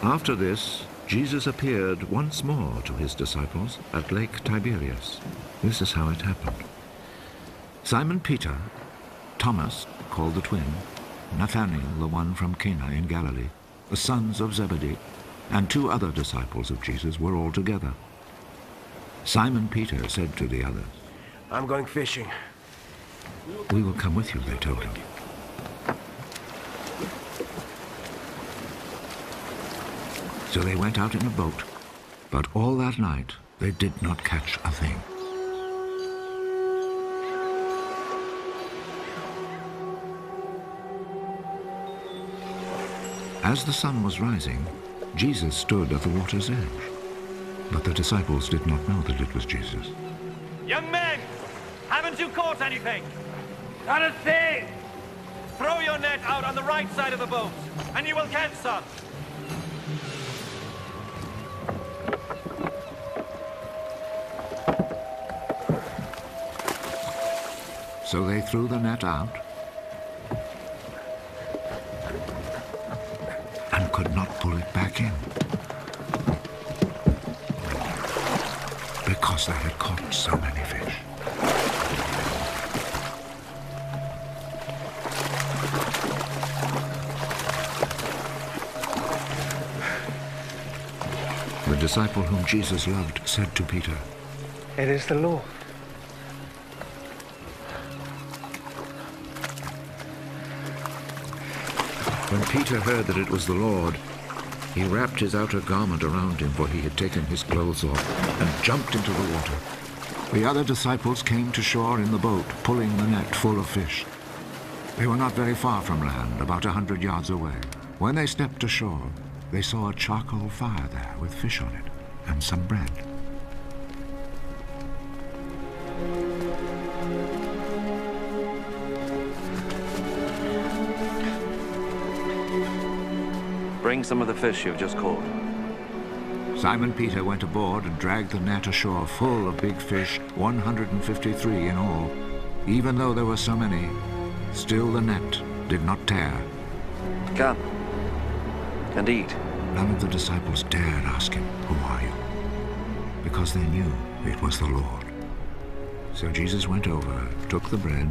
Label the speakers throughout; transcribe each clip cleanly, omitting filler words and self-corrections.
Speaker 1: After this, Jesus appeared once more to his disciples at Lake Tiberias. This is how it happened. Simon Peter, Thomas, called the twin, Nathanael, the one from Cana in Galilee, the sons of Zebedee, and 2 other disciples of Jesus were all together. Simon Peter said to the others,
Speaker 2: "I'm going fishing."
Speaker 1: "We will come with you," they told him. So they went out in a boat, but all that night they did not catch a thing. As the sun was rising, Jesus stood at the water's edge. But the disciples did not know that it was Jesus.
Speaker 3: "Young men, haven't you caught anything?"
Speaker 2: Not a thing!
Speaker 3: "Throw your net out on the right side of the boat, and you will catch some."
Speaker 1: So they threw the net out and could not pull it back in because they had caught so many fish. The disciple whom Jesus loved said to Peter,
Speaker 2: "It is the Lord."
Speaker 1: When Peter heard that it was the Lord, he wrapped his outer garment around him, for he had taken his clothes off, and jumped into the water. The other disciples came to shore in the boat, pulling the net full of fish. They were not very far from land, about 100 yards away. When they stepped ashore, they saw a charcoal fire there with fish on it and some bread.
Speaker 4: Bring some of the fish you've just caught.
Speaker 1: Simon Peter went aboard and dragged the net ashore full of big fish, 153 in all. Even though there were so many, still the net did not tear.
Speaker 4: Come and eat.
Speaker 1: None of the disciples dared ask him, "Who are you?" because they knew it was the Lord. So Jesus went over, took the bread,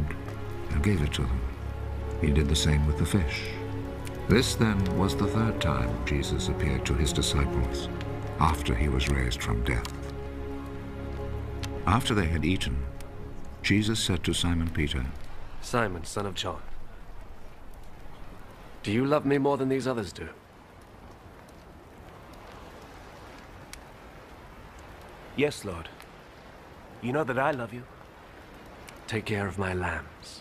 Speaker 1: and gave it to them. He did the same with the fish. This then was the 3rd time Jesus appeared to his disciples after he was raised from death. After they had eaten, Jesus said to Simon Peter,
Speaker 4: Simon, son of John, do you love me more than these others do?
Speaker 2: Yes, Lord. You know that I love you.
Speaker 4: Take care of my lambs.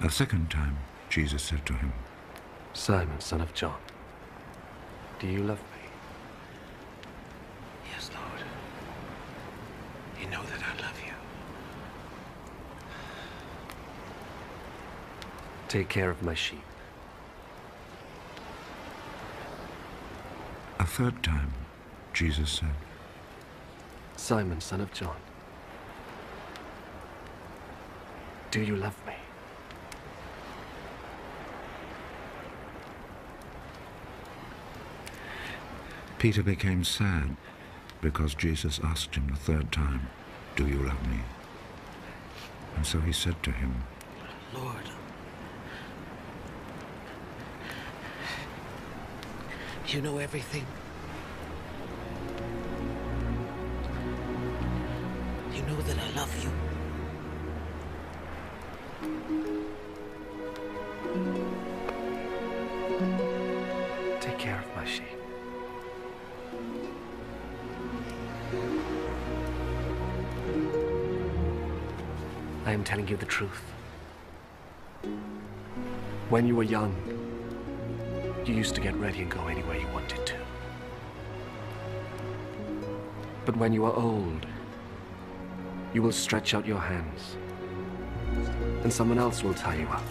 Speaker 1: A 2nd time, Jesus said to him,
Speaker 4: Simon, son of John, do you love me?
Speaker 2: Yes, Lord. You know that I love you.
Speaker 4: Take care of my sheep.
Speaker 1: A 3rd time, Jesus said,
Speaker 4: Simon, son of John, do you love me?
Speaker 1: Peter became sad because Jesus asked him the 3rd time, "Do you love me?" And so he said to him,
Speaker 5: Lord, you know everything. You know that I love you.
Speaker 4: Take care of my sheep. I am telling you the truth. When you were young, you used to get ready and go anywhere you wanted to. But when you are old, you will stretch out your hands, and someone else will tie you up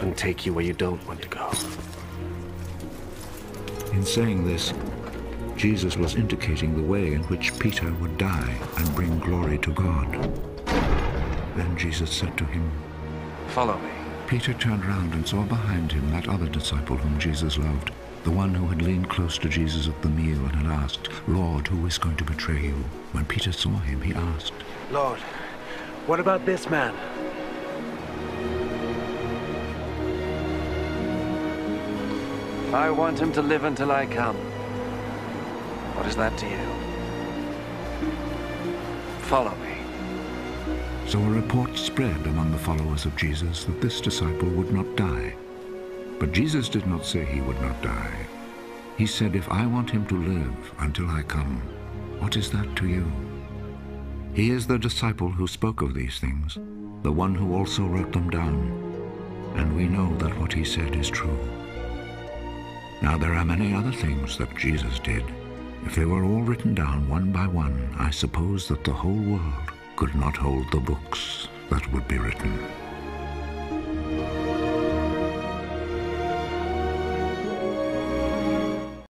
Speaker 4: and take you where you don't want to go.
Speaker 1: In saying this, Jesus was indicating the way in which Peter would die and bring glory to God. Then Jesus said to him,
Speaker 4: Follow me.
Speaker 1: Peter turned round and saw behind him that other disciple whom Jesus loved, the one who had leaned close to Jesus at the meal and had asked, "Lord, who is going to betray you?" When Peter saw him, he asked,
Speaker 2: Lord, what about this man?
Speaker 4: I want him to live until I come. What is that to you? Follow me.
Speaker 1: So a report spread among the followers of Jesus that this disciple would not die. But Jesus did not say he would not die. He said, "If I want him to live until I come, what is that to you?" He is the disciple who spoke of these things, the one who also wrote them down, and we know that what he said is true. Now there are many other things that Jesus did. If they were all written down one by one, I suppose that the whole world could not hold the books that would be written.